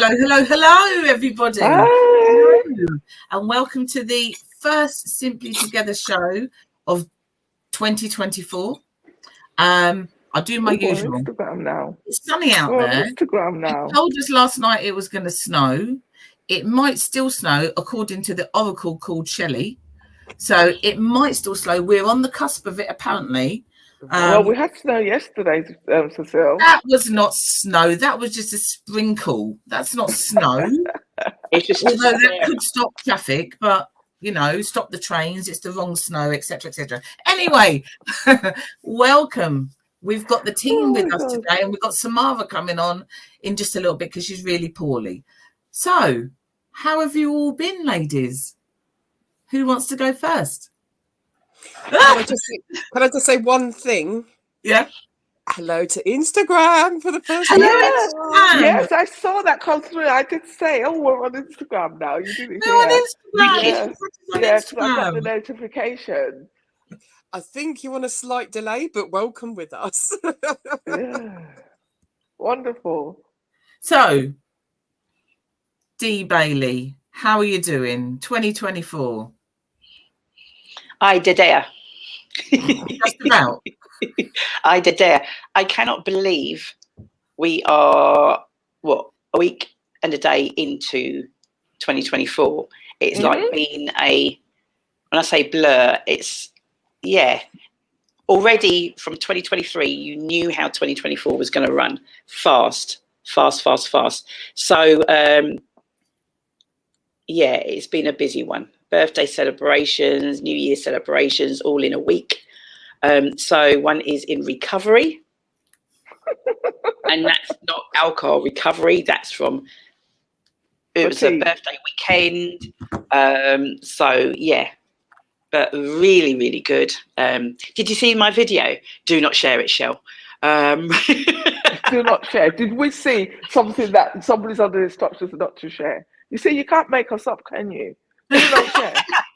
Hello, everybody. Hi. Hello. And welcome to the first Simply Together show of 2024. I'll do my usual. On Instagram now. It's sunny out there. Instagram now. It told us last night it was going to snow. It might still snow, according to the oracle called Shelley. So it might still snow. We're on the cusp of it, apparently. Well, we had snow yesterday, Cecile. That was not snow. That was just a sprinkle. That's not snow. It's just although that could stop traffic, but stop the trains. It's the wrong snow, etc., etc. Anyway, welcome. We've got the team with us today, and we've got Samara coming on in just a little bit because she's really poorly. So, how have you all been, ladies? Who wants to go first? Can I just say one thing? Yeah. Hello to Instagram for the first time. Yes, I saw that come through. I did say, we're on Instagram now. You didn't hear. On Instagram. Yes, I got the notification. I think you're on a slight delay, but welcome with us. Yeah. Wonderful. So, Dee Bailey, how are you doing? 2024. I did dare. Just about. I did dare. I cannot believe we are, a week and a day into 2024. It's like being when I say blur, it's, already from 2023, you knew how 2024 was going to run. Fast. So, it's been a busy one. Birthday celebrations, New Year celebrations, all in a week. So one is in recovery, and that's not alcohol recovery. That's from it was a birthday weekend. But really, really good. Did you see my video? Do not share it, Shell. Do not share. Did we see something that somebody's under instructions not to share? You see, you can't make us up, can you?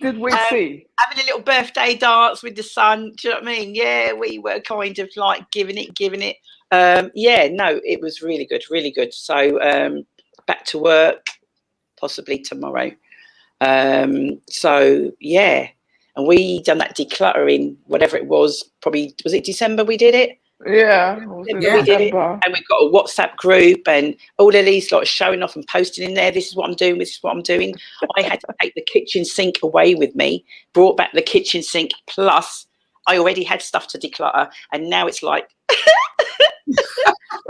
Did we see? Having a little birthday dance with the sun, do you know what I mean? Yeah, we were kind of like giving it. It was really good. So back to work, possibly tomorrow. And we done that decluttering, whatever it was, probably, was it December we did it? Yeah, we did it, and we've got a WhatsApp group and all of these like showing off and posting in there. This is what I'm doing. I had to take the kitchen sink away with me, brought back the kitchen sink, plus I already had stuff to declutter, and now it's like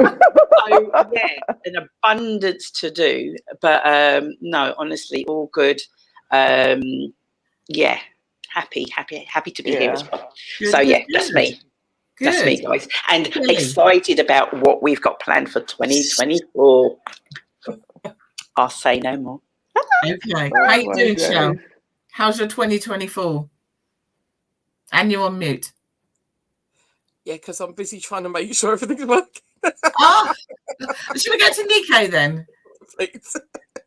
an abundance to do. But no, honestly, all good. Happy to be here as well. Good. That's me. Good. That's me, guys, and excited about what we've got planned for 2024. I'll say no more. Okay. How you doing, Shell? How's your 2024? And you're on mute. Yeah, because I'm busy trying to make sure everything's working. Should we go to Nikkei then? Please.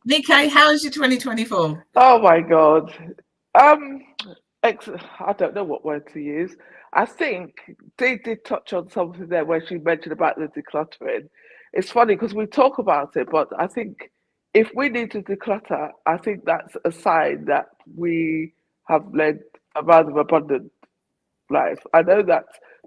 Nikkei, how's your 2024? Oh my God. I don't know what word to use. I think they did touch on something there where she mentioned about the decluttering. It's funny because we talk about it, but I think if we need to declutter, I think that's a sign that we have led a rather abundant life. I know that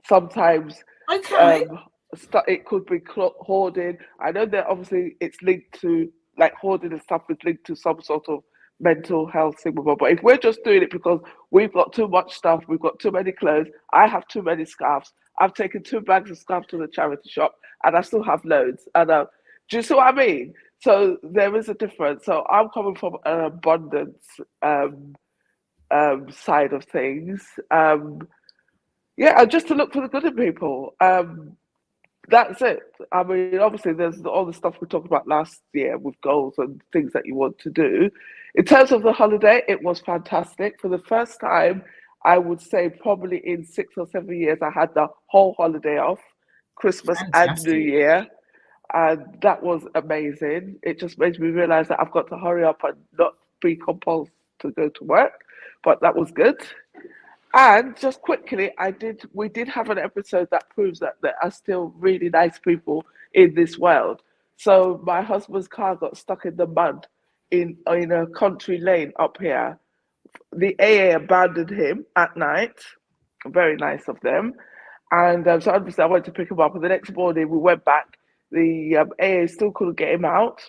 sometimes it could be hoarding. I know that obviously it's linked to, like, hoarding and stuff is linked to some sort of mental health thing, but if we're just doing it because we've got too much stuff, we've got too many clothes, I have too many scarves, I've taken 2 bags of scarves to the charity shop and I still have loads, and do you see what I mean? So there is a difference. So I'm coming from an abundance side of things, and just to look for the good in people. That's it. I mean, obviously, there's all the stuff we talked about last year with goals and things that you want to do. In terms of the holiday, it was fantastic. For the first time, I would say probably in 6 or 7 years, I had the whole holiday off, Christmas and New Year. And that was amazing. It just made me realize that I've got to hurry up and not be compelled to go to work. But that was good. And just quickly, we did have an episode that proves that there are still really nice people in this world. So my husband's car got stuck in the mud in a country lane up here. The AA abandoned him at night. Very nice of them. And so obviously I went to pick him up. And the next morning we went back. The AA still couldn't get him out.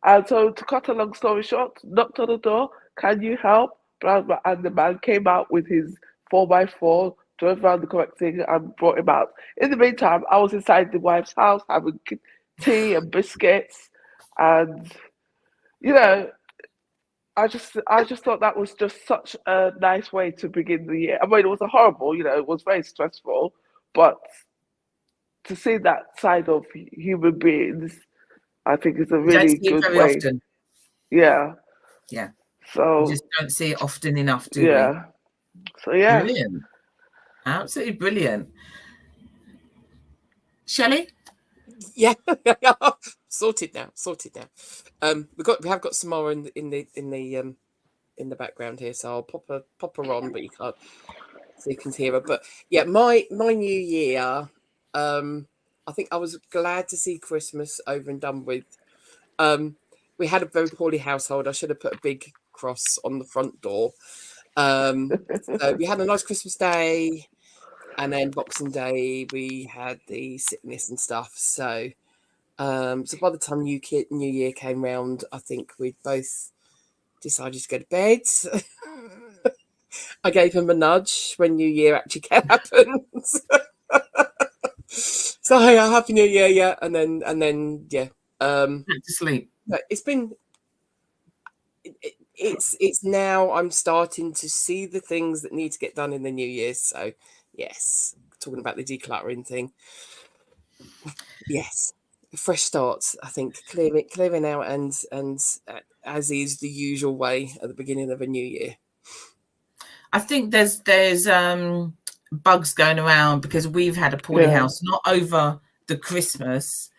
And so to cut a long story short, knocked on the door. Can you help? And the man came out with his 4x4, drove around the correct thing and brought him out. In the meantime, I was inside the wife's house having tea and biscuits. And, you know, I just thought that was just such a nice way to begin the year. I mean, it was a horrible, it was very stressful, but to see that side of human beings, I think is a really good way. Often. Yeah. Yeah. So you just don't see it often enough, do we? So yeah. Brilliant. Absolutely brilliant. Shelley? Yeah, sorted now. We have got Samara in the background here, so I'll pop her on, but you can't, so you can hear her. But yeah, my new year, I think I was glad to see Christmas over and done with. We had a very poorly household. I should have put a big cross on the front door. So we had a nice Christmas Day. And then Boxing Day, we had the sickness and stuff. So, so by the time New Year came round, I think we'd both decided to go to bed. I gave him a nudge when New Year actually happens. So yeah, Happy New Year, yeah, and then yeah. Back to sleep. It's been. It's now I'm starting to see the things that need to get done in the new year. So. Yes, talking about the decluttering thing. Yes, fresh starts. I think clearing out and as is the usual way at the beginning of a new year. I think there's bugs going around because we've had a poorly house, not over the Christmas.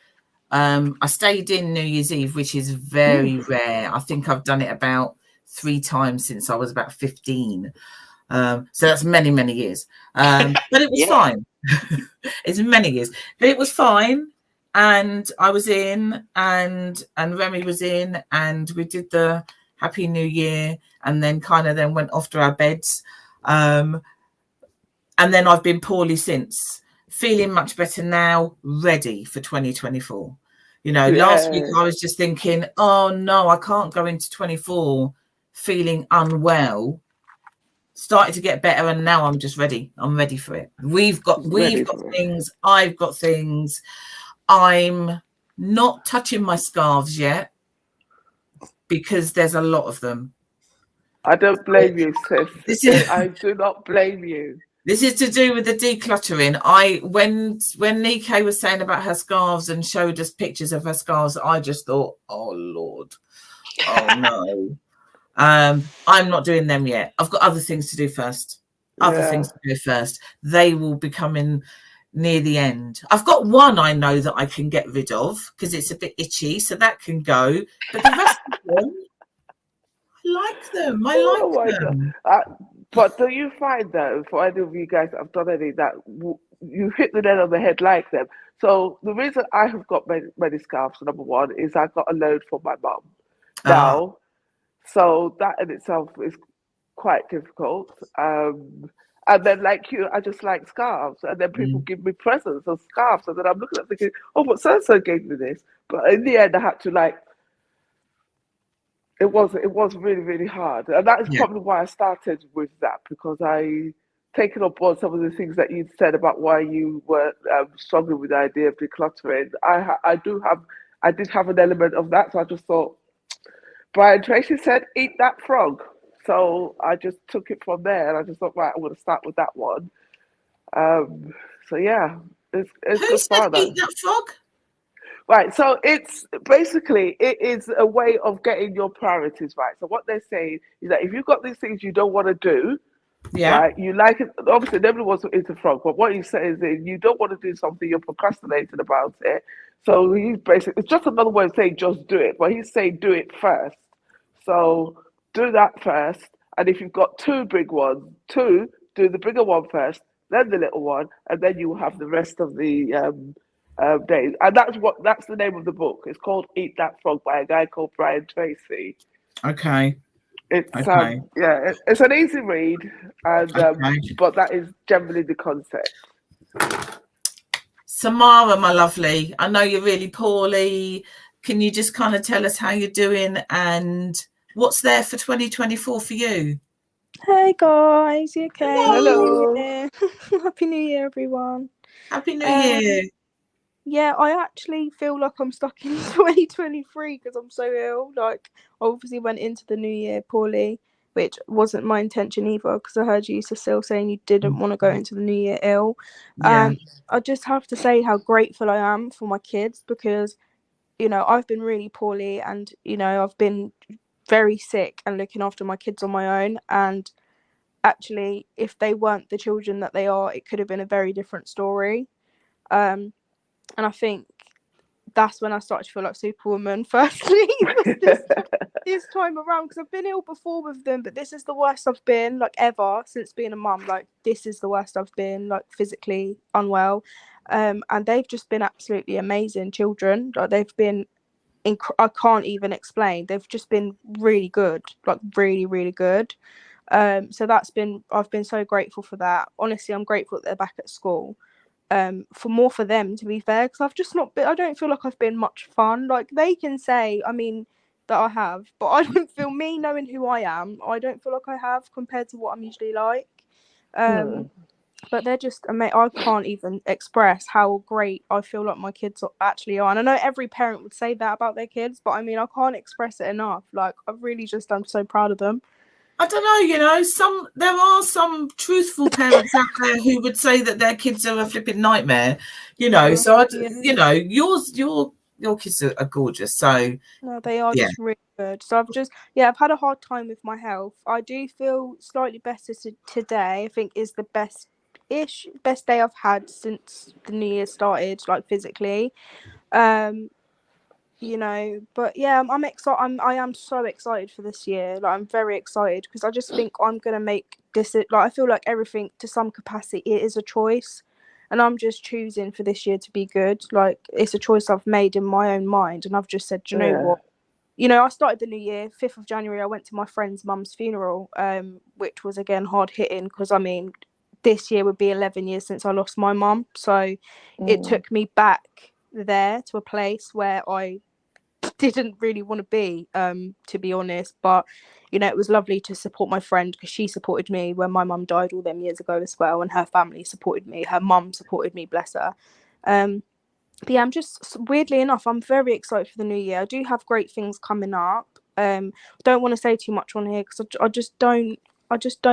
I stayed in New Year's Eve, which is very rare. I think I've done it about 3 times since I was about 15. So that's many, many years. But it was fine. It's many years. But it was fine. And I was in and Remy was in and we did the Happy New Year and then then went off to our beds. And then I've been poorly since. Feeling much better now, ready for 2024. Last week I was just thinking, oh no, I can't go into 24 feeling unwell. Started to get better and now I'm just ready. I'm ready for it. We've got things. I've got things. I'm not touching my scarves yet because there's a lot of them. I don't blame you, sis. I do not blame you. This is to do with the decluttering. When Nike was saying about her scarves and showed us pictures of her scarves, I just thought, oh Lord, oh no. I'm not doing them yet. I've got other things to do first. They will be coming near the end. I've got one I know that I can get rid of because it's a bit itchy, so that can go. But the rest of them, I like them. I like them. But do you find though, for any of you guys that have done any, that you hit the nail on the head like them? So the reason I have got many scarves, number one, is I got a load for my mum. Now. So that in itself is quite difficult. And then like you, I just like scarves. And then people give me presents of scarves. And then I'm looking at thinking, oh, but so-and-so gave me this. But in the end, I had to it was really, really hard. And that is probably why I started with that, because I taken on board some of the things that you said about why you were struggling with the idea of decluttering. I did have an element of that. So I just thought, Brian Tracy said, eat that frog. So I just took it from there and I just thought, right, I'm going to start with that one. So yeah, it's just fun. Eat that frog? Right, so it's basically, it is a way of getting your priorities right. So what they're saying is that if you've got these things you don't want to do, right, you like it, obviously nobody wants to eat a frog, but what he's saying is you don't want to do something, you're procrastinating about it. So he's basically, it's just another way of saying just do it, but he's saying do it first. So do that first, and if you've got 2 big ones, do the bigger one first, then the little one, and then you will have the rest of the days, and that's the name of the book. It's called Eat That Frog by a guy called Brian Tracy. Okay. It's Okay. it's an easy read, and but that is generally the concept. Samara, my lovely, I know you're really poorly. Can you just kind of tell us how you're doing and what's there for 2024 for you? Hey guys, you okay? Hello. Happy New Year, everyone. Happy New Year. Yeah, I actually feel like I'm stuck in 2023 because I'm so ill. Like, I obviously went into the new year poorly, which wasn't my intention either, because I heard you, Cecile, saying you didn't want to go into the new year ill. Yeah. I just have to say how grateful I am for my kids, because, you know, I've been really poorly, and, you know, I've been very sick and looking after my kids on my own. And actually, if they weren't the children that they are, it could have been a very different story. And I think that's when I started to feel like Superwoman, firstly, this time around, because I've been ill before with them, but this is the worst I've been, like, ever since being a mum. Like, this is the worst I've been, like, physically unwell. And they've just been absolutely amazing children. Like, they've been I can't even explain. They've just been really good, like, really, really good. So I've been so grateful for that. Honestly, I'm grateful that they're back at school. For them, to be fair, because I've just not been, I don't feel like I've been much fun. Like, they can say, I mean, that I have, but I don't feel, me knowing who I am, I don't feel like I have compared to what I'm usually like. But they're just amazing. I can't even express how great I feel like my kids actually are. And I know every parent would say that about their kids, but I mean, I can't express it enough. Like, I'm so proud of them. I don't know, you know, there are some truthful parents out there who would say that their kids are a flipping nightmare, you know. So you know, your kids are gorgeous. So no, they are just really good. So I've had a hard time with my health. I do feel slightly better today. I think is the best day I've had since the new year started, like, physically. You know, but yeah, I'm excited. I am so excited for this year. Like, I'm very excited because I just think I'm gonna make this. Like, I feel like everything, to some capacity, it is a choice, and I'm just choosing for this year to be good. Like, it's a choice I've made in my own mind, and I've just said, you know what? You know, I started the new year 5th of January. I went to my friend's mum's funeral, which was again hard hitting because, I mean, this year would be 11 years since I lost my mum, so it took me back there to a place where I didn't really want to be, to be honest. But, you know, it was lovely to support my friend because she supported me when my mum died all them years ago as well, and her family supported me. Her mum supported me, bless her. But yeah, I'm just, weirdly enough, I'm very excited for the new year. I do have great things coming up. Don't want to say too much on here because I just don't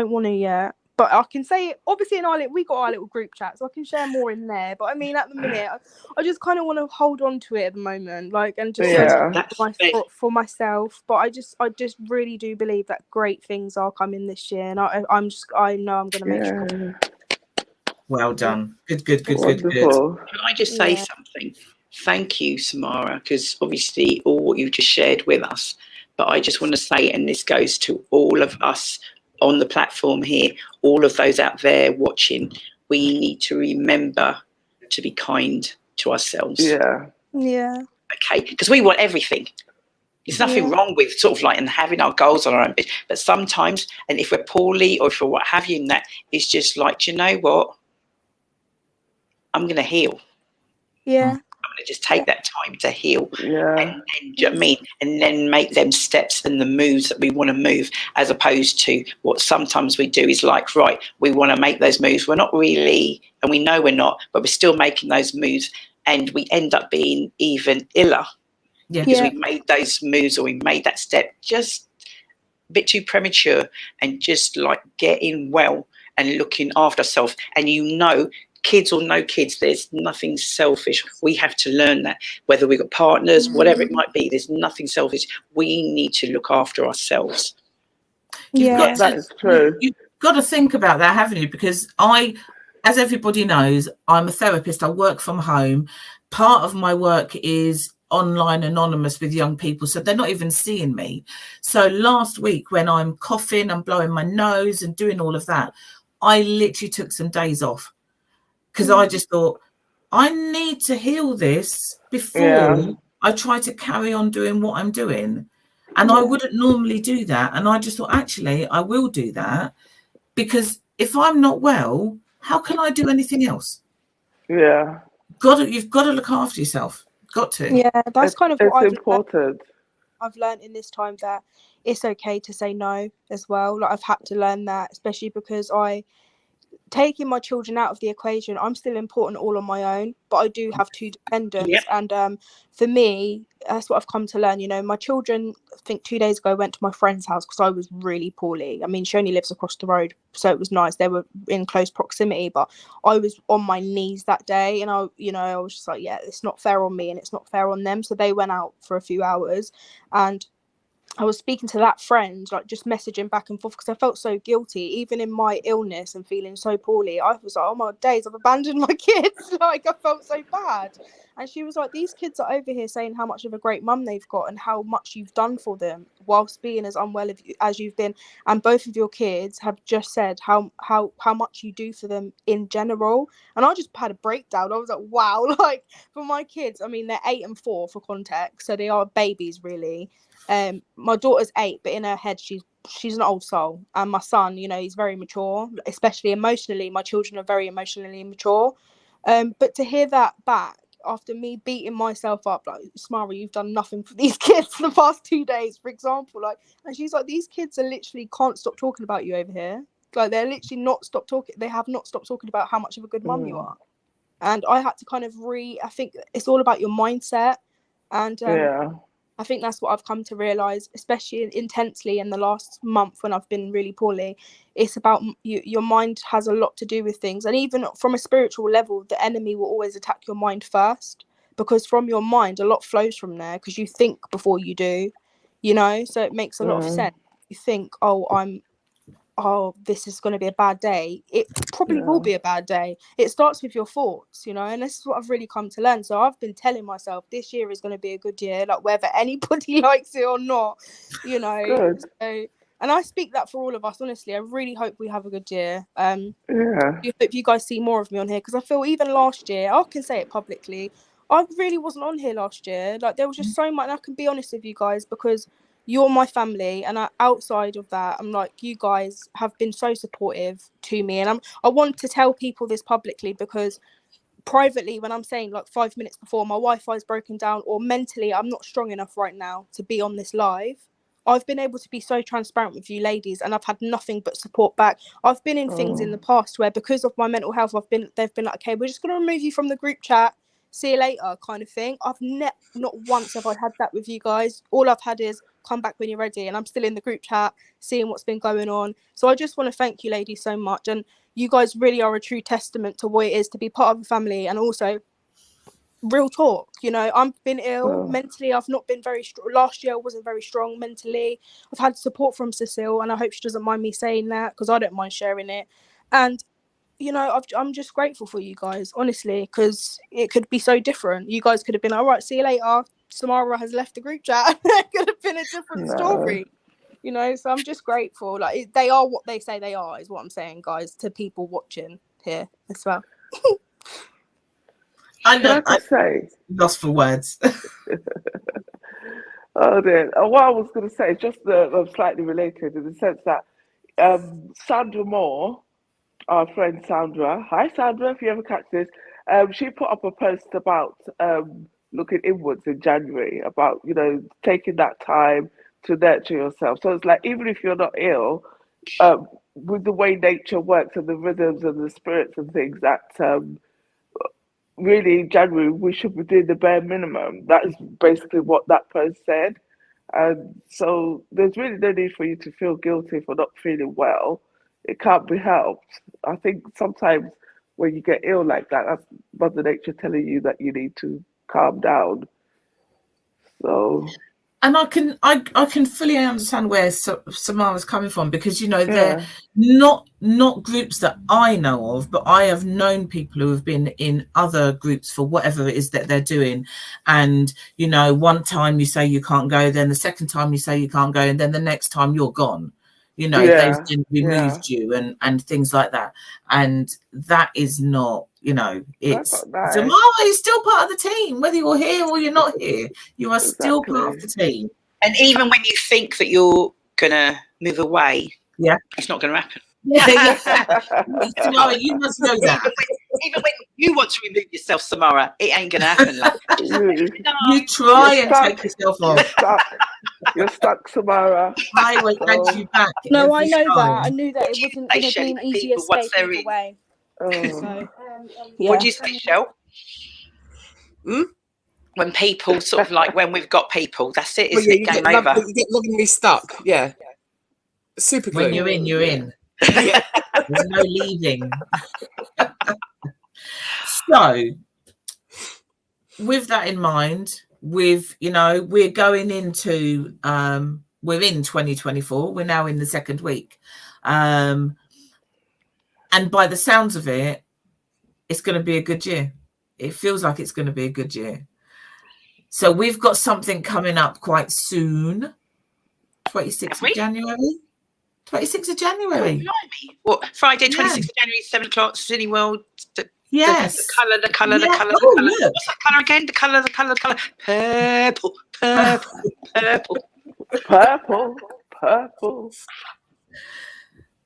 want to yet. But I can say, obviously, we got our little group chat, so I can share more in there. But I mean, at the minute, I just kind of want to hold on to it at the moment, like, and just for myself. But I just really do believe that great things are coming this year, and I know I'm going to make sure. Well done. Good. Wonderful. Can I just say something? Thank you, Samara, because obviously all what you just shared with us. But I just want to say, and this goes to all of us on the platform here, all of those out there watching, we need to remember to be kind to ourselves. Yeah. Okay, because we want everything. There's nothing wrong with sort of like and having our goals on our own, but sometimes, and if we're poorly or if we're what have you, and that, it's just like, do you know what? I'm going to heal. Yeah. I'm going to just take that time to heal. Yeah. And do you know what I mean? And then make them steps and the moves that we want to move, as opposed to what sometimes we do is like, right, we want to make those moves. We're not really, and we know we're not, but we're still making those moves. And we end up being even iller because we made those moves or we made that step just a bit too premature, and just like getting well and looking after ourselves. And you know, kids or no kids, there's nothing selfish. We have to learn that, whether we've got partners, whatever it might be, there's nothing selfish. We need to look after ourselves. That is true. You've got to think about that, haven't you? Because as everybody knows, I'm a therapist. I work from home. Part of my work is online anonymous with young people, so they're not even seeing me. So last week when I'm coughing and blowing my nose and doing all of that, I literally took some days off because I just thought, I need to heal this before Yeah. I try to carry on doing what I'm doing. And I wouldn't normally do that. And I just thought, actually, I will do that, because if I'm not well, how can I do anything else? Yeah. You've got to look after yourself. Got to. Yeah, that's kind of what It's important. I've learned in this time, that it's okay to say no as well. Like, I've had to learn that, especially because taking my children out of the equation, I'm still important all on my own, but I do have two dependents. Yep. And for me, that's what I've come to learn. You know, my children, I think 2 days ago, went to my friend's house because I was really poorly. I mean, she only lives across the road, so it was nice. They were in close proximity, but I was on my knees that day, and I was just like, yeah, it's not fair on me and it's not fair on them. So they went out for a few hours, and I was speaking to that friend, like just messaging back and forth, because I felt so guilty, even in my illness and feeling so poorly. I was like, oh my days, I've abandoned my kids. Like, I felt so bad. And she was like, these kids are over here saying how much of a great mum they've got and how much you've done for them whilst being as unwell as you've been. And both of your kids have just said how much you do for them in general. And I just had a breakdown. I was like, wow. Like, for my kids, I mean, they're 8 and 4 for context, so they are babies, really. My daughter's 8, but in her head she's an old soul. And my son, you know, he's very mature, especially emotionally. My children are very emotionally mature. But to hear that back after me beating myself up, like, Samara, you've done nothing for these kids the past 2 days, for example, like, and she's like, these kids are literally can't stop talking about you over here. Like, they're literally they have not stopped talking about how much of a good mum you are. And I had to kind of I think it's all about your mindset. And I think that's what I've come to realise, especially intensely in the last month when I've been really poorly. It's about your mind has a lot to do with things. And even from a spiritual level, the enemy will always attack your mind first, because from your mind, a lot flows from there, because you think before you do, you know, so it makes a lot of sense. You think, this is going to be a bad day. It probably will be a bad day. It starts with your thoughts, you know, and this is what I've really come to learn. So I've been telling myself this year is going to be a good year, like whether anybody likes it or not, you know. Good. So, and I speak that for all of us, honestly. I really hope we have a good year. I hope you guys see more of me on here, because I feel even last year, I can say it publicly, I really wasn't on here last year. Like, there was just so much, and I can be honest with you guys, because you're my family, and outside of that, I'm like, you guys have been so supportive to me, and I want to tell people this publicly, because privately, when I'm saying like 5 minutes before my Wi-Fi is broken down, or mentally I'm not strong enough right now to be on this live, I've been able to be so transparent with you ladies, and I've had nothing but support back. I've been in things in the past where, because of my mental health, they've been like, okay, we're just going to remove you from the group chat, see you later, kind of thing. I've not once have I had that with you guys. All I've had is come back when you're ready, and I'm still in the group chat seeing what's been going on. So I just want to thank you ladies so much, and you guys really are a true testament to what it is to be part of a family. And also, real talk, you know, I've been ill mentally. I've not been very strong. Last year I wasn't very strong mentally. I've had support from Cecile, and I hope she doesn't mind me saying that, because I don't mind sharing it. And you know, I'm just grateful for you guys, honestly, because it could be so different. You guys could have been all right, see you later, Samara has left the group chat. It could have been a different story, you know. So I'm just grateful. Like, they are what they say they are, is what I'm saying, guys, to people watching here as well. I know. I say, lost for words. Oh dear. What I was going to say is just slightly related, in the sense that Sandra Moore, our friend Sandra, hi Sandra, if you ever catch this, she put up a post about looking inwards in January, about, you know, taking that time to nurture yourself. So it's like, even if you're not ill, with the way nature works and the rhythms and the spirits and things, that really in January we should be doing the bare minimum. That is basically what that post said. And so there's really no need for you to feel guilty for not feeling well. It can't be helped. I think sometimes when you get ill like that, that's Mother Nature telling you that you need to calm down. So, and I can fully understand where Samara's coming from, because, you know, they're not groups that I know of, but I have known people who have been in other groups for whatever it is that they're doing. And, you know, one time you say you can't go, then the second time you say you can't go, and then the next time you're gone. You know, they've removed you and things like that. And that is not, you know, it's That's not nice. Zamara is still part of the team, whether you're here or you're not here. You are still part of the team. And even when you think that you're gonna move away, it's not gonna happen. Samara, you must know that. Even when you want to remove yourself, Samara, it ain't gonna happen. Like, you try and take yourself off. You're stuck, Samara. I will catch you back. No, I know that. I knew that it wasn't going to be an easy escape either way. So, what do you say, Shell? When people sort of like, when we've got people, that's it, isn't it? Game over. You get lovingly stuck. Yeah. Super glue. When you're in, you're in. There's no leaving. So, with that in mind, we're going into we're in 2024. We're now in the second week, and by the sounds of it, it's going to be a good year. It feels like it's going to be a good year. So we've got something coming up quite soon. 26th of January. 26th of January. What, Friday, 26th of January, 7 o'clock, City World. Yes. The colour. Oh, The colour. What's that colour again? The colour. Purple.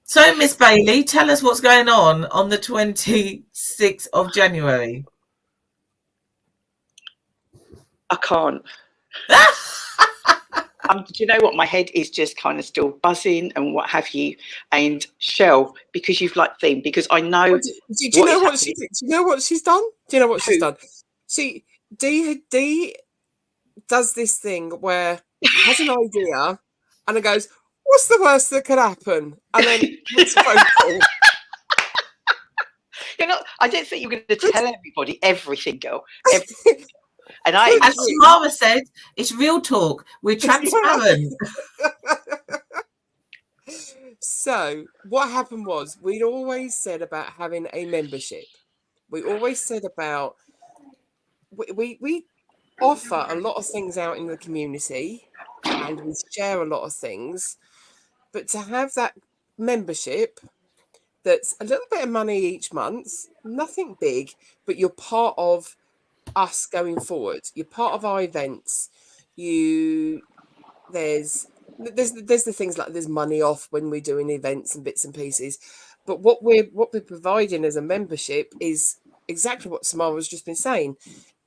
So, Miss Bailey, tell us what's going on the 26th of January. I can't. Do you know what? My head is just kind of still buzzing and what have you. And Shell, because you've like themed, because I know. Do you know what she's done? Do you know what she's done? Dee does this thing where has an idea and it goes, "What's the worst that could happen?" And then it's a phone call. I don't think you're going to tell everybody everything, girl. And as Samara said, it's real talk. We're transparent. So what happened was we'd always said about having a membership. We always said about we offer a lot of things out in the community and we share a lot of things. But to have that membership that's a little bit of money each month, nothing big, but you're part of us going forward. You're part of our events. There's the things like there's money off when we're doing events and bits and pieces. But what we're providing as a membership is exactly what Samara's just been saying.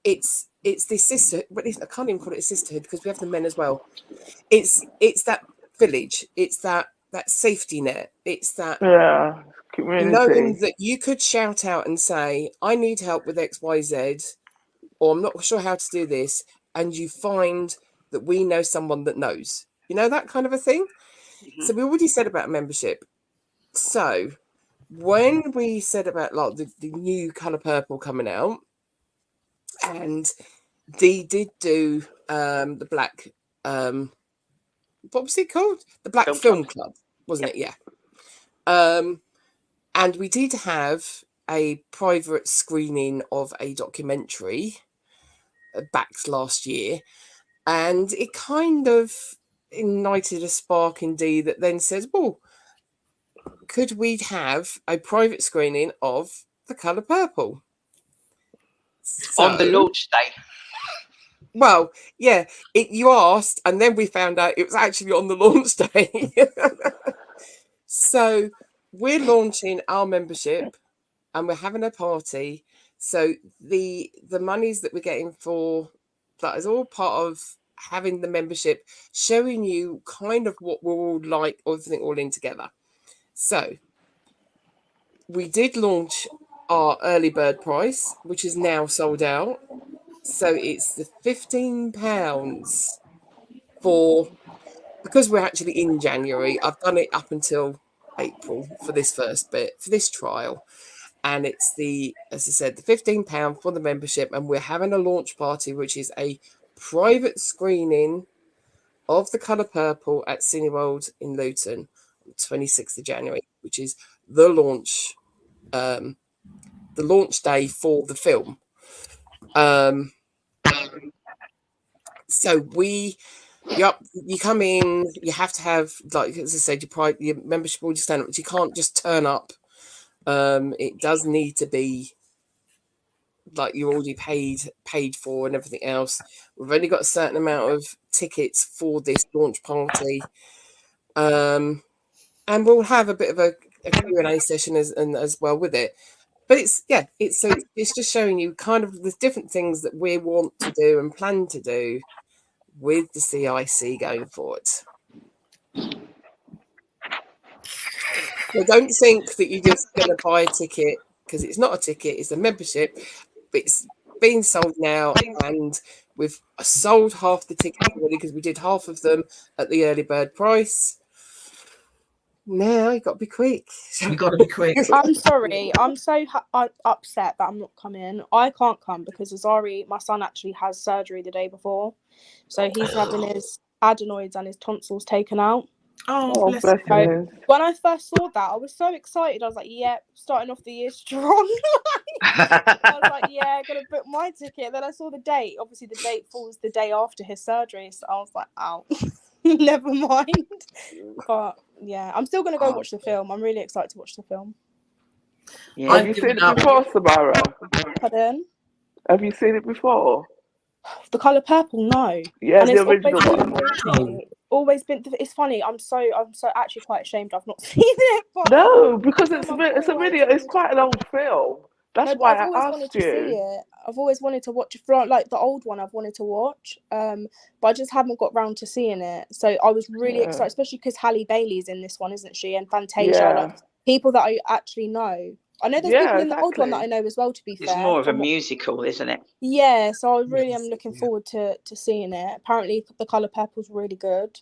It's this sister, but I can't even call it a sisterhood because we have the men as well. It's that village. It's that safety net. It's that community. Knowing that you could shout out and say, "I need help with XYZ," or "I'm not sure how to do this," and you find that we know someone that knows. You know, that kind of a thing. Mm-hmm. So we already said about membership. So when we said about like the new colour purple coming out, and Dee did do the black what was it called? The Black Film Club, wasn't it? Yeah. And we did have a private screening of a documentary back last year, and it kind of ignited a spark in Dee that then says, well, could we have a private screening of The Colour Purple? On the launch day. Well, yeah, you asked, and then we found out it was actually on the launch day. So we're launching our membership and we're having a party. So the monies that we're getting for that is all part of having the membership, showing you kind of what we're all like, everything all in together. So we did launch our early bird price, which is now sold out. So it's the £15 because we're actually in January. I've done it up until April for this first bit, for this trial. And it's as I said, the £15 for the membership. And we're having a launch party, which is a private screening of The Colour Purple at Cineworld in Luton on the 26th of January, which is the launch day for the film. So you come in, you have to have, like as I said, your membership will just stand up. You can't just turn up. It does need to be like you're already paid for and everything else. We've only got a certain amount of tickets for this launch party, and we'll have a bit of a Q&A session as well with it. But it's just showing you kind of the different things that we want to do and plan to do with the CIC going forward. So don't think that you're just going to buy a ticket, because it's not a ticket, it's a membership. But it's being sold now, and we've sold half the tickets already because we did half of them at the early bird price. Now you've got to be quick. You've got to be quick. I'm sorry. I'm so upset that I'm not coming. I can't come because Azari, my son, actually has surgery the day before. So he's having his adenoids and his tonsils taken out. Oh, bless bless you. you. When I first saw that, I was so excited. I was like, yep, starting off the year strong. I was like, yeah, gonna book my ticket. Then I saw the date. Obviously, the date falls the day after his surgery. So I was like, oh, never mind. But yeah, I'm still gonna go watch the film. I'm really excited to watch the film. Yeah. Have you seen it before, Samara? Pardon? Have you seen it before? The Colour Purple, no. Yeah, And the it's original always one. always been. It's funny. I'm so actually quite ashamed I've not seen it. But No, because it's quite an old film. That's why I've always I wanted asked to see you. it. I've always wanted to watch it, like the old one. I've wanted to watch, but I just haven't got round to seeing it. So I was really excited, especially because Halle Bailey's in this one, isn't she? And Fantasia, like people that I actually know. I know there's people in the old one that I know as well. To be fair, it's more of a musical, isn't it? Yeah, so I really am looking forward to seeing it. Apparently, The Colour Purple's really good.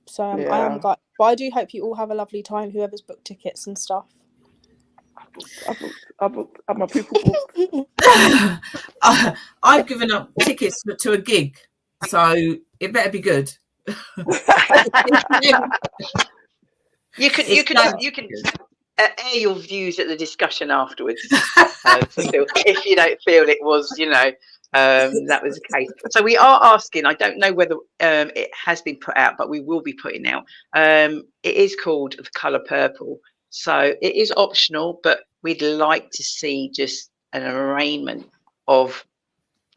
So I am but I do hope you all have a lovely time. Whoever's booked tickets and stuff. I booked. My people booked. I've given up tickets to a gig, so it better be good. You can air your views at the discussion afterwards. If you don't feel it was, that was the case. So we are asking. I don't know whether it has been put out, but we will be putting out. It is called The Colour Purple. So it is optional, but we'd like to see just an arraignment of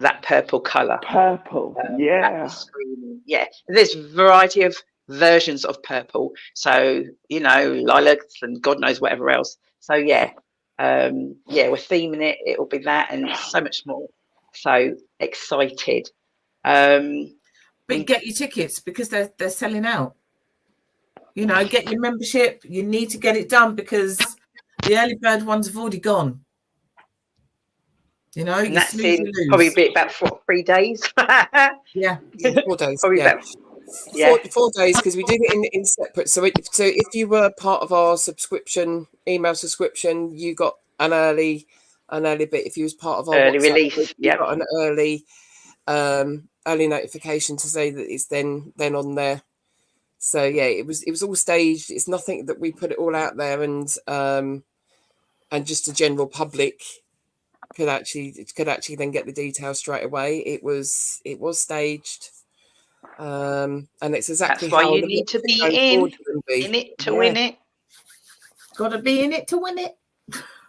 that purple colour. Purple, yeah. Yeah. There's a variety of versions of purple. So, lilacs and God knows whatever else. So, we're theming it. It'll be that and so much more. So excited. But get your tickets because they're selling out. Get your membership. You need to get it done because the early bird ones have already gone. And that's in probably about 3 days. Yeah, 4 days. Probably about 4 days because we did it in separate. So if you were part of our email subscription, you got an early bit. If you was part of our early WhatsApp release, group, you got an early notification to say that it's then on there. So it was all staged. It's nothing that we put it all out there and just the general public could actually then get the details straight away. It was staged, and it's exactly that's why how you need to be in it to win it. Got to be in it to win it.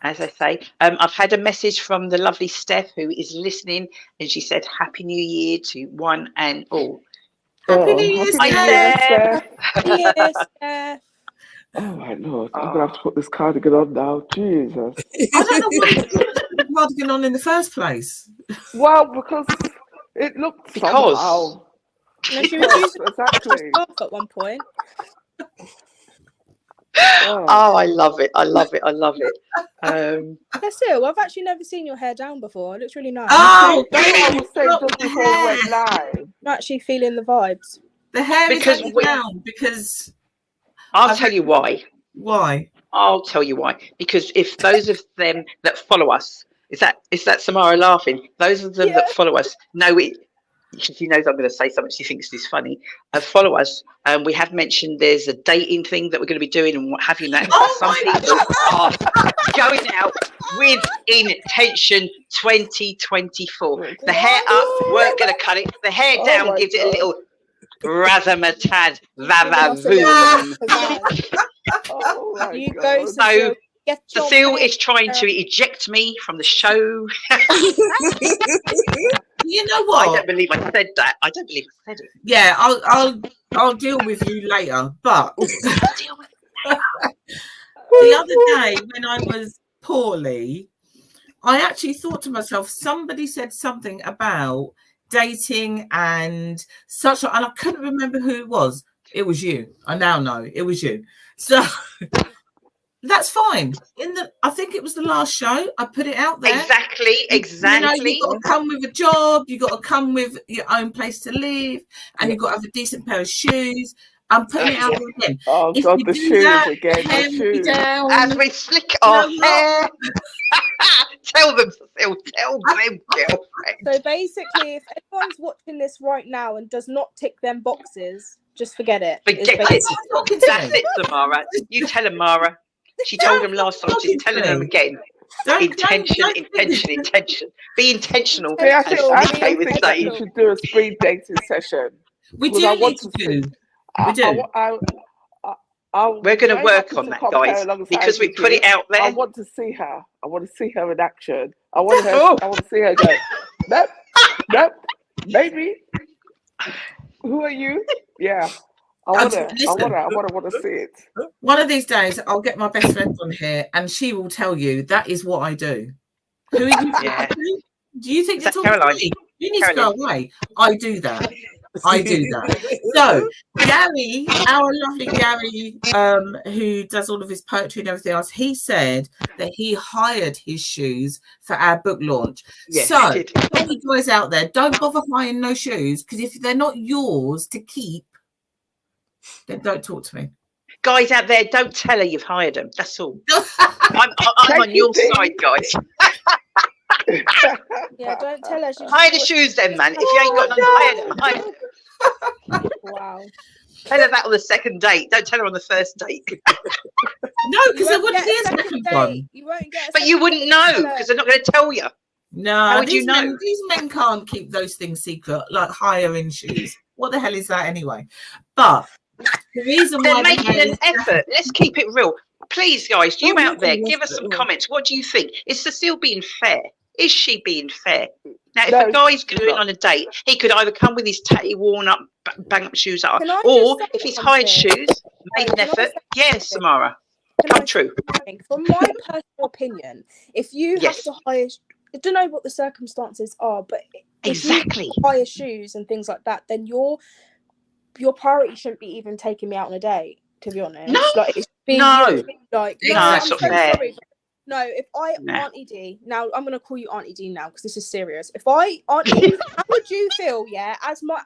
As I say, I've had a message from the lovely Steph who is listening, and she said, "Happy New Year to one and all." Happy New Year, Steph. Yes, Steph. Oh my Lord, I'm gonna have to put this cardigan on now. Jesus. I don't know why you put the cardigan on in the first place. Well, because it looked somehow. No, she was using exactly at one point. Oh, I love it. Cecile, I've actually never seen your hair down before. It looks really nice. Oh, that's what I was saying just before we went live. I'm actually feeling the vibes. The hair is down because I'll tell you why. Why? I'll tell you why. Because if those of them that follow us, is that Samara laughing? Those of them that follow us know it. She knows I'm going to say something. She thinks this is funny. Follow us. We have mentioned there's a dating thing that we're going to be doing and what have you. That some people are going out with intention 2024. The hair up, we're going to cut it. The hair down gives it a little razzmatazz, vavavoom. You go, so Cecile is trying to eject me from the show. You know what? I don't believe I said that. I don't believe I said it. Yeah, I'll deal with you later. But the other day when I was poorly, I actually thought to myself, somebody said something about dating and such, and I couldn't remember who it was. It was you. I now know it was you. So that's fine. I think it was the last show. I put it out there. Exactly. You know, you've got to come with a job. You've got to come with your own place to live, and you've got to have a decent pair of shoes. I'm putting it out there again. Oh, If God, you the do shoes that, again. hair The will be shoes. down. As we flick our You know hair. Tell them, Cecile. Tell them, girlfriend. So basically, if anyone's watching this right now and does not tick them boxes, just forget it. Forget it. That's it, Samara. You tell them, Mara. She told them last time. She's telling them again. Intention. Be intentional. I think with that you Dave. should do a speed dating session. We Because do I need want to to do. I- We do. We're going to very work happy on to that, compare guys, alongside because we with put you. it out there. I want to see her. I want to see her in action. I want to see her go. Nope. Maybe. Who are you? Yeah. I want to see it. One of these days, I'll get my best friend on here, and she will tell you that is what I do. Who are you? Yeah. Do you think Is you're that talking to Caroline? me? You need to go away. I do that. So Gary, our lovely Gary, who does all of his poetry and everything else, he said that he hired his shoes for our book launch. Yes, so he did. all you guys out there, don't bother hiring no shoes, because if they're not yours to keep, then don't talk to me. Guys out there, don't tell her you've hired them. That's all. I'm on your side, guys. Yeah, don't tell her. Hire the shoes then, man. If you ain't got none, hire them. Wow. Tell her that on the second date. Don't tell her on the first date. No, because there wouldn't be a second one. You won't get But you wouldn't know, because they're not going to tell you. No, How would you know? These men can't keep those things secret, like hiring shoes. What the hell is that anyway? But the reason They're why making an effort. Let's keep it real. Please, guys, you out there, give us some comments. What do you think? Is Cecile being fair? Is she being fair? Now, if a guy's going on a date, he could either come with his tatty, worn up, bang up shoes up, or if he's hired shoes, made an effort. Yes, Samara, come true. From my personal opinion, if you have to hire, I don't know what the circumstances are, but if you hire shoes and things like that, then your priority shouldn't be even taking me out on a date. To be honest, That's not fair. Sorry, no, if I Auntie D, now I'm gonna call you Auntie D now because this is serious. If I Auntie, how would you feel? Yeah, as my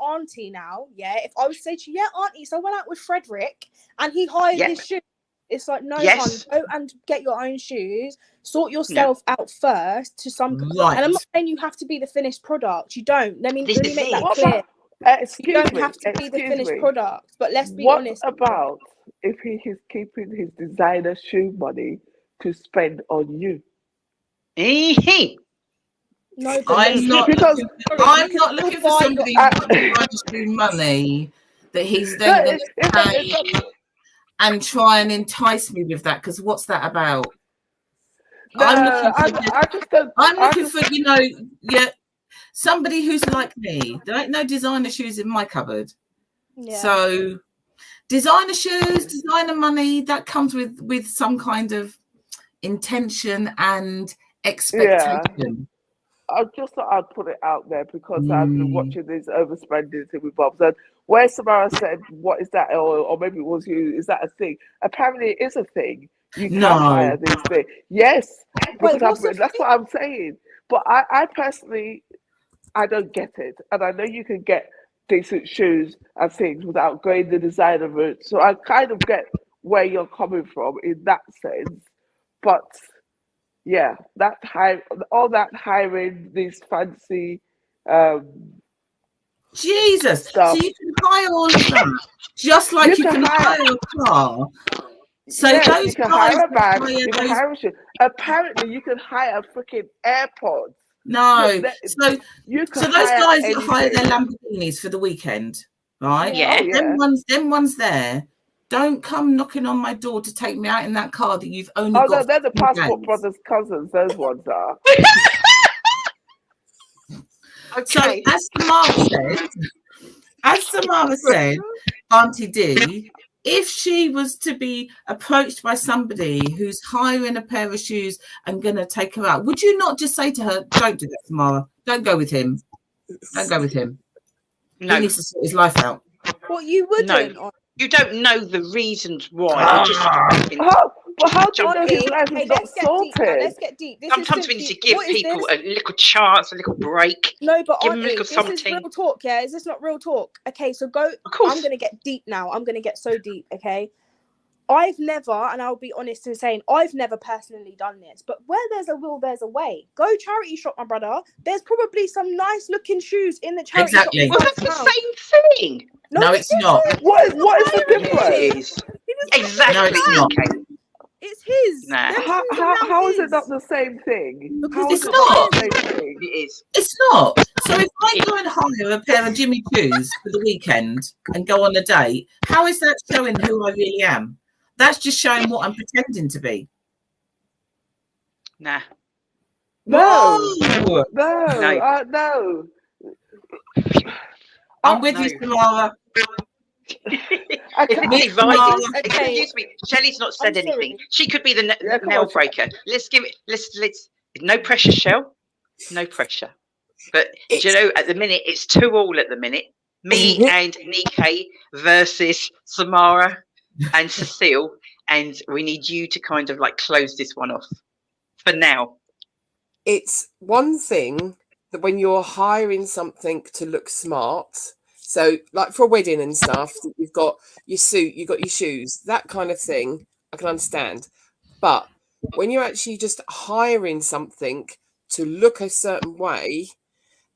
auntie now. Yeah, if I would say to you, yeah, Auntie, so I went out with Frederick and he hired his shoes. It's like, no, hon, go and get your own shoes. Sort yourself out first to some. Right. And I'm not saying you have to be the finished product. You don't. Let me make that What clear. About, you don't have to be the finished product. But let's be honest. What about if he is keeping his designer shoe money to spend on you? No, I'm not looking for somebody who's shoe money that he's then going to pay and try and entice me with that. Because what's that about? No, I'm looking for somebody who's like me. There ain't no designer shoes in my cupboard. Yeah. So designer shoes, designer money, that comes with some kind of intention and expectation. Yeah. I just thought I'd put it out there because I've been watching this overspending thing with Bob's. And where Samara said, what is that? Or maybe it was you, is that a thing? Apparently it is a thing. You can hire these things. Yes, because that's what I'm saying. But I personally, I don't get it. And I know you can get decent shoes and things without going the designer route. So I kind of get where you're coming from in that sense. But yeah, all that hiring these fancy Jesus stuff. So you can hire all of that just like you can hire a car. So those you can hire a bag, you can hire a shoe. Apparently you can hire freaking AirPods. No, so those guys that hire their Lamborghinis for the weekend, right? Yeah. Them ones there, Don't come knocking on my door to take me out in that car that you've only Oh got. no, they're the 2 Passport days. Brothers cousins. Those ones are. So Okay. as Samara said, Auntie D, if she was to be approached by somebody who's hiring a pair of shoes and going to take her out, would you not just say to her, "Don't do that, Samara. Don't go with him. Don't go with him. No. He needs to sort his life out." What, you wouldn't? No. You don't know the reasons why. You just How do you know Auntie, his life hey, is not let's get deep now. sorted? Let's get deep. This sometimes is we need to simply, give what is people this? a little chance, a little break. No, but Give them a Auntie, little this is something. real talk, yeah? Is this not real talk? Okay, so go. Of course. I'm gonna get deep now. I'm gonna get so deep. Okay, I've never, and I'll be honest in saying, I've never personally done this. But where there's a will, there's a way. Go charity shop, my brother. There's probably some nice looking shoes in the charity Exactly. shop. Well, that's the same thing. No, it's not. What is the difference? It is. Exactly. No, it's not. Okay. It's his. Nah. Them shoes are now How is it his. not the same thing? Because How it's is it not. the same thing? It is. It's not. So if I go and hire a pair of Jimmy Choos for the weekend and go on a date, how is that showing who I really am? That's just showing what I'm pretending to be. Nah. No, No. no. I'm with No. you, Samara. It's divided. Okay. Excuse me. Shelley's not said I'm sorry. anything. She could be the Yeah, come nail on, breaker. Let's give it. Let's. No pressure, Shell. No pressure. But do you know, at the minute, it's 2-2 at the minute. Me and Nike versus Samara and Cecile, and we need you to kind of like close this one off for now. It's one thing that when you're hiring something to look smart, so like for a wedding and stuff, you've got your suit, you've got your shoes, that kind of thing, I can understand. But when you're actually just hiring something to look a certain way,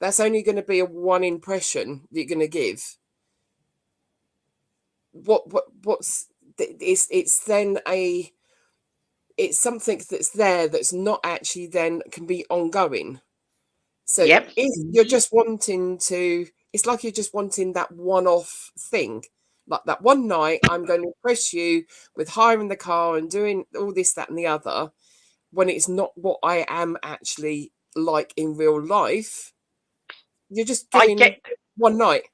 that's only going to be a one impression that you're going to give. It's then it's something that's there that's not actually then can be ongoing. So Yep. if you're just wanting to, it's like you're just wanting that one-off thing, like that one night I'm going to impress you with hiring the car and doing all this, that, and the other, when it's not what I am actually like in real life. You're just doing one night.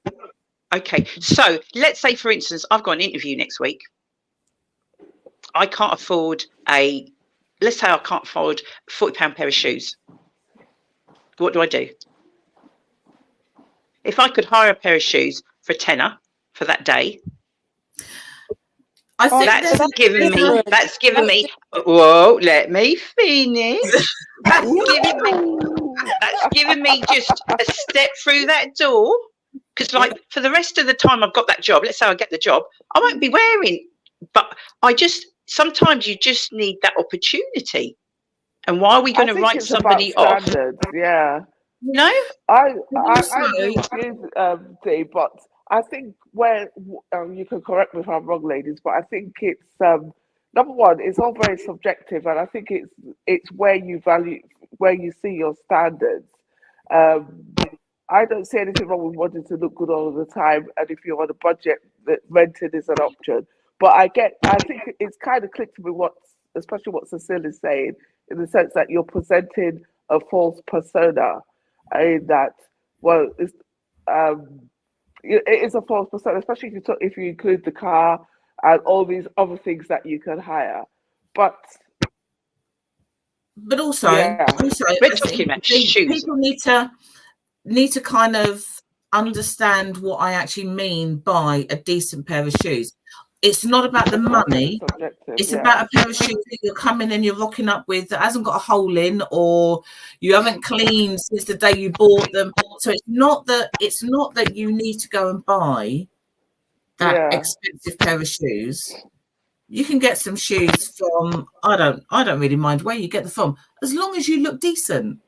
Okay, so let's say, for instance, I've got an interview next week. I can't afford let's say I can't afford a £40 pair of shoes. What do I do? If I could hire a pair of shoes for a tenner for that day, I think that's given me, whoa, let me finish. That's given me just a step through that door. Because like for the rest of the time I've got that job, let's say I get the job, I won't be wearing, but sometimes you just need that opportunity. And why are we going to write somebody off? Yeah. No? I agree with you, Dee, but I think where you can correct me if I'm wrong, ladies, but I think it's number one, it's all very subjective, and I think it's where you see your standards. I don't see anything wrong with wanting to look good all of the time, and if you're on a budget, that renting is an option. But I think it's kind of clicked to me especially what Cecile is saying, in the sense that you're presenting a false persona, in that, well, it is a false persona, especially if you include the car and all these other things that you can hire. But also, we're talking about shoes. People need to kind of understand what I actually mean by a decent pair of shoes. It's not about the money. It's about a pair of shoes that you're coming and you're rocking up with that hasn't got a hole in, or you haven't cleaned since the day you bought them. So it's not that you need to go and buy that expensive pair of shoes. You can get some shoes from, I don't really mind where you get them from, as long as you look decent.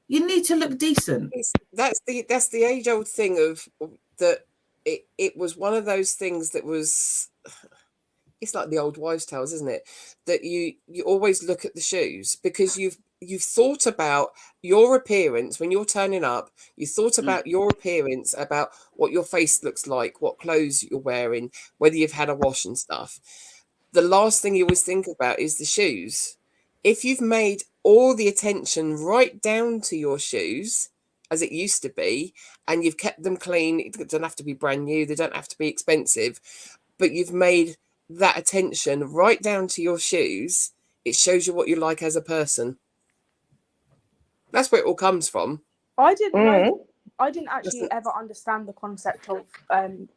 You need to look decent. That's the age-old thing of that. It was one of those things that was, it's like the old wives' tales, isn't it? That you always look at the shoes because you've thought about your appearance when you're turning up. You thought about your appearance, about what your face looks like, what clothes you're wearing, whether you've had a wash and stuff. The last thing you always think about is the shoes. If you've made all the attention right down to your shoes, as it used to be, and you've kept them clean, it doesn't have to be brand new, they don't have to be expensive, but you've made that attention right down to your shoes, it shows you what you're like as a person. That's where it all comes from. I didn't know. I didn't actually ever understand the concept of,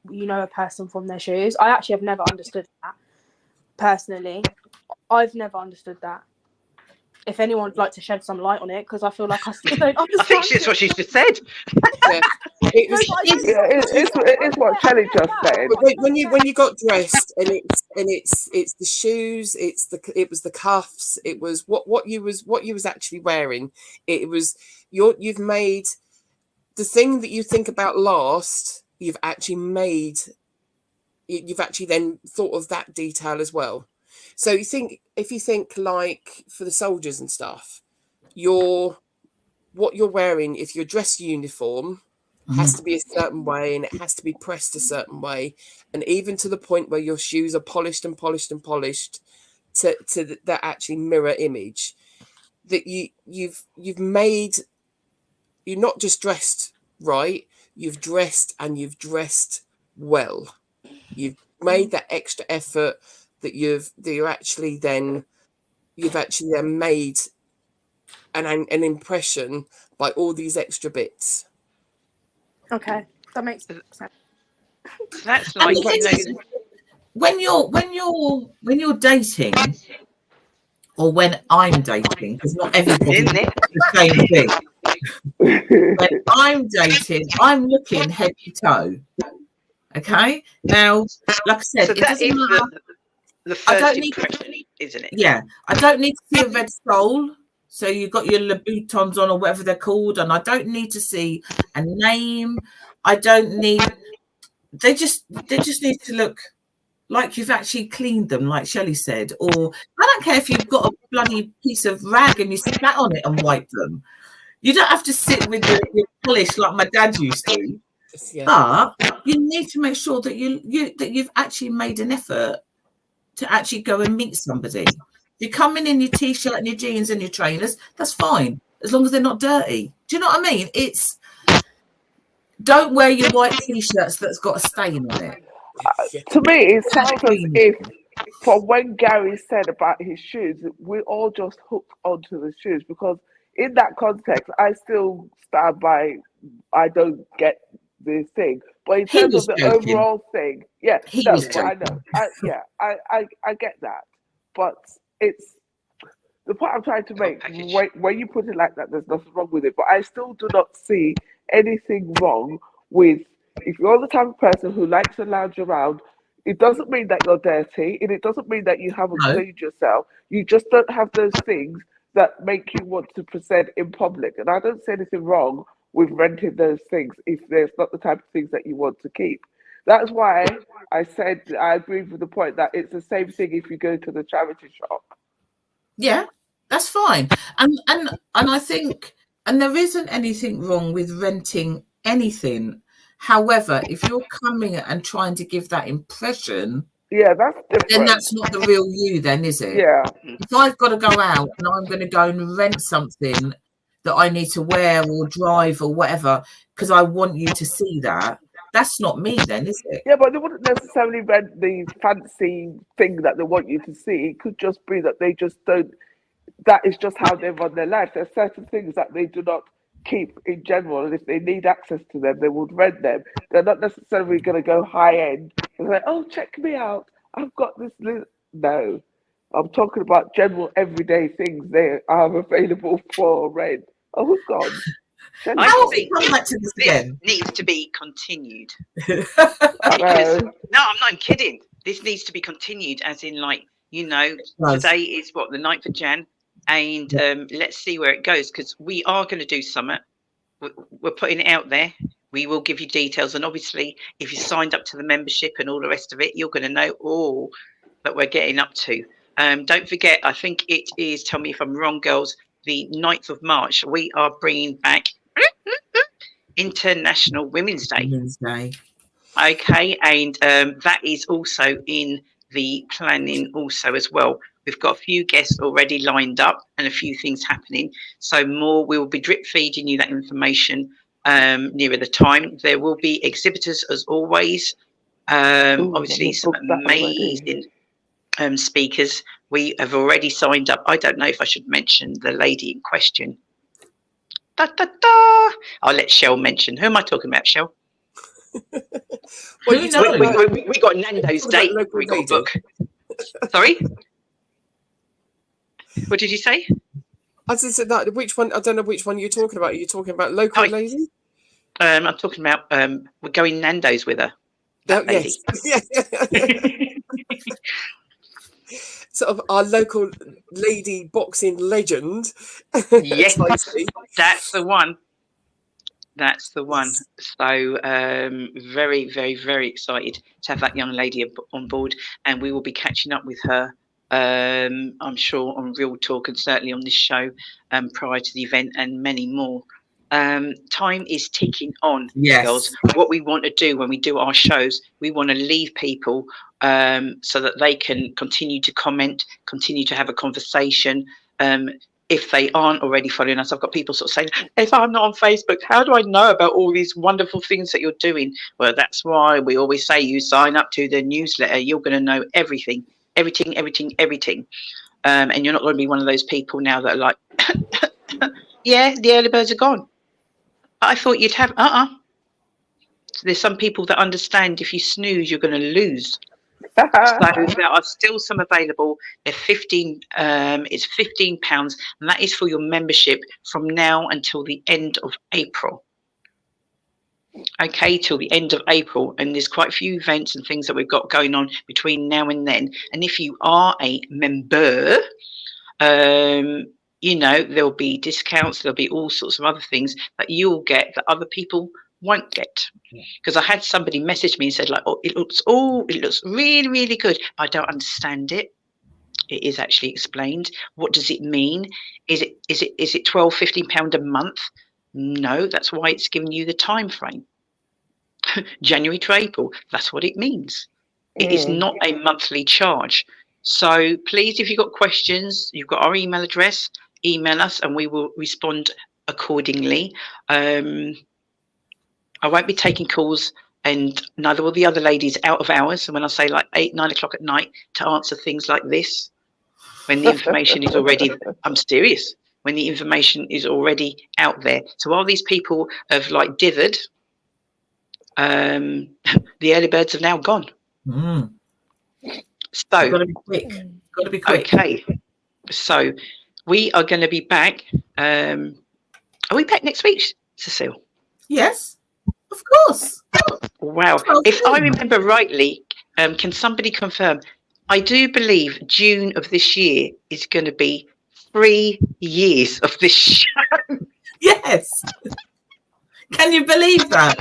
you know, a person from their shoes. I actually have never understood that. Personally, I've never understood that. If anyone would like to shed some light on it, because I feel like I still don't understand. I think that's what she just said. Yeah. It's what Shelley just said. When you got dressed, and it's the shoes, it was the cuffs, it was what you was actually wearing. It was you've made the thing that you think about last. You've actually then thought of that detail as well. So if you think like for the soldiers and stuff, what you're wearing, if your dress uniform has to be a certain way, and it has to be pressed a certain way, and even to the point where your shoes are polished and polished and polished to that actually mirror image, that you've made, you're not just dressed right, you've dressed well. You've made that extra effort that you've actually then made an impression by all these extra bits. Okay, that makes sense. That's like, when you're dating, or when I'm dating, because not everybody does the same thing. When I'm dating, I'm looking head to toe. Okay, now, like I said, so it that doesn't is matter. the first impression, isn't it? Yeah, I don't need to see a red sole. So you've got your Louboutins on, or whatever they're called, and I don't need to see a name. I don't need. They just need to look like you've actually cleaned them, like Shelley said. Or I don't care if you've got a bloody piece of rag and you spat on it and wipe them. You don't have to sit with your polish like my dad used to. Yeah. But you need to make sure that you've actually made an effort to actually go and meet somebody. If you're coming in your t-shirt and your jeans and your trainers, that's fine, as long as they're not dirty. Do you know what I mean? Don't wear your white t-shirts that's got a stain on it. To me, it sounds as if, from when Gary said about his shoes, we all just hooked onto the shoes, because in that context, I still stand by, I don't get the thing. But in terms of the overall thing, yeah, I know. I get that. But it's the point I'm trying to make. When you put it like that, there's nothing wrong with it. But I still do not see anything wrong with, if you're the type of person who likes to lounge around, it doesn't mean that you're dirty, and it doesn't mean that you haven't cleaned yourself. You just don't have those things that make you want to present in public. And I don't see anything wrong with renting those things if there's not the type of things that you want to keep. That's why I said I agree with the point that it's the same thing if you go to the charity shop. Yeah, that's fine. And I think, and there isn't anything wrong with renting anything. However, if you're coming and trying to give that impression, yeah, that's different. Then that's not the real you, then, is it? Yeah. If I've got to go out and I'm going to go and rent something that I need to wear or drive or whatever because I want you to see that, that's not me, then, is it? Yeah, but they wouldn't necessarily rent the fancy thing that they want you to see. It could just be that they just don't. That is just how they run their life. There's certain things that they do not keep in general, and if they need access to them, they would rent them. They're not necessarily going to go high end and say, "Oh, check me out, I've got this." No, I'm talking about general everyday things. They are available for rent. Oh God! I think this needs to be continued. No, I'm not kidding. This needs to be continued, as in, like, you know, today is what, the 9th of Jan. And let's see where it goes, because we are going to do something. We're putting it out there. We will give you details. And obviously, if you signed up to the membership and all the rest of it, you're going to know all that we're getting up to. Don't forget, I think it is, tell me if I'm wrong, girls, the 9th of March, we are bringing back International Women's Day. Women's Day. Okay, and that is also in the planning also as well. We've got a few guests already lined up and a few things happening. So more, we will be drip feeding you that information nearer the time. There will be exhibitors as always. Obviously some amazing speakers. We have already signed up. I don't know if I should mention the lady in question. Da, da, da. I'll let Shell mention. Who am I talking about, Shell? Well, Who knows? We got Nando's date. We got a book. Sorry? What did you say? I just said that. Which one? I don't know which one you're talking about. Are you talking about local lady? I'm talking about we're going Nando's with her. That lady. Yes. Sort of our local lady boxing legend. Yes, that's the one. That's the one. So very, very, very excited to have that young lady on board, and we will be catching up with her. I'm sure on Real Talk and certainly on this show prior to the event, and many more. Time is ticking on, girls. What we want to do when we do our shows, we want to leave people so that they can continue to comment, continue to have a conversation. If they aren't already following us, I've got people sort of saying, if I'm not on Facebook, how do I know about all these wonderful things that you're doing? Well, that's why we always say you sign up to the newsletter. You're going to know everything. And you're not going to be one of those people now that are like, yeah, the early birds are gone. I thought you'd have, So there's some people that understand if you snooze, you're going to lose. So there are still some available. They're 15. It's £15, and that is for your membership from now until the end of April. Okay, till the end of April, and there's quite a few events and things that we've got going on between now and then. And if you are a member, you know, there'll be discounts, there'll be all sorts of other things that you'll get that other people won't get. Because I had somebody message me and said, like, oh, it looks really, really good. I don't understand it. It is actually explained. What does it mean? Is it £12-15 a month? No, that's why it's giving you the time frame. January to April. That's what it means. It is not a monthly charge. So please, if you've got questions, you've got our email address, email us and we will respond accordingly. I won't be taking calls, and neither will the other ladies out of hours. And when I say like 8-9 o'clock at night to answer things like this, when the information is already, I'm serious, when the information is already out there. So while these people have like dithered, the early birds have now gone. So got to be quick. Got to be quick. Okay. So we are going to be back. Are we back next week, Cecile? Yes, of course. Wow. If I remember rightly, can somebody confirm? I do believe June of this year is going to be 3 years of this show. Yes. Can you believe that?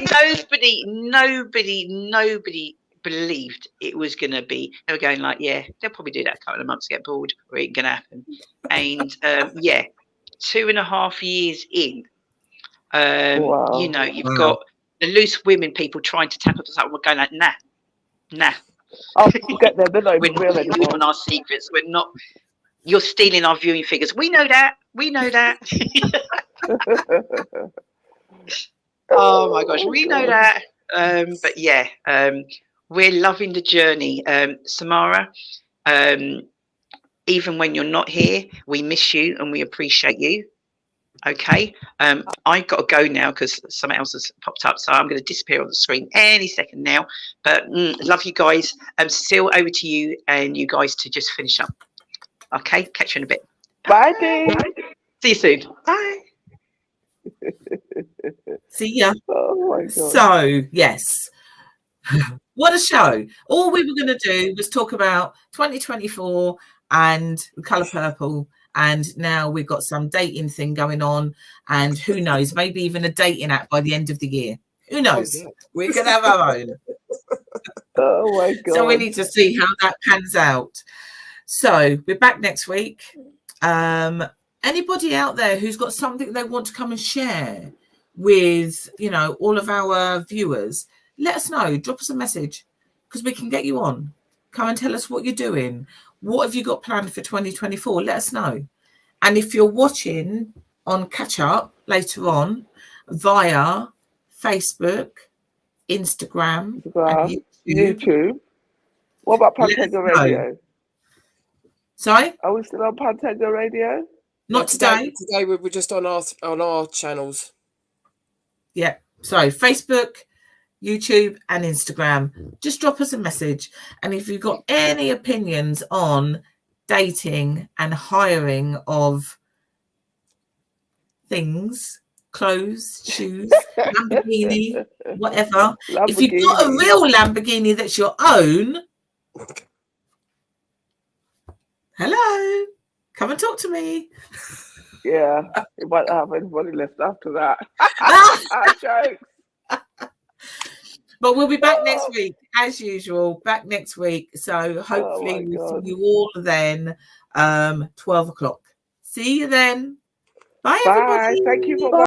Nobody believed it was going to be. They were going like, yeah, they'll probably do that a couple of months, get bored, or it ain't going to happen. And yeah, 2.5 years in, Wow. you know, you've got the loose women people trying to tap us up. We're going like, nah. I'll get there. They're not even real We're not anymore. on our secrets. We're not. You're stealing our viewing figures. We know that. Oh my gosh, we know that. But yeah, we're loving the journey. Samara, even when you're not here, we miss you and we appreciate you. Okay, I've got to go now because something else has popped up, so I'm going to disappear on the screen any second now. But love you guys. Still over to you and you guys to just finish up. Okay, catch you in a bit. Bye, Deez. See you soon. Bye. See ya. Oh my God. So, yes. What a show. All we were going to do was talk about 2024 and the colour purple. And now we've got some dating thing going on. And who knows, maybe even a dating app by the end of the year. Who knows? Oh, yeah. We're going to have our own. Oh my God. So we need to see how that pans out. So we're back next week. anybody out there who's got something they want to come and share with, you know, all of our viewers, let us know. Drop us a message, because we can get you on. Come and tell us what you're doing. What have you got planned for 2024? Let us know. And if you're watching on catch up later on via Facebook, Instagram, and YouTube. What about Pantega Radio? Sorry? Are we still on Pantega Radio? Not today. Today we're just on our channels. Yeah. So Facebook, YouTube, and Instagram. Just drop us a message. And if you've got any opinions on dating and hiring of things, clothes, shoes, Lamborghini, whatever. If you've got a real Lamborghini that's your own, hello, come and talk to me. Yeah, you might not have anybody left after that. Jokes. But we'll be back next week, as usual, back next week. So hopefully we'll see you all then, 12 o'clock. See you then. Bye, everybody. Thank you for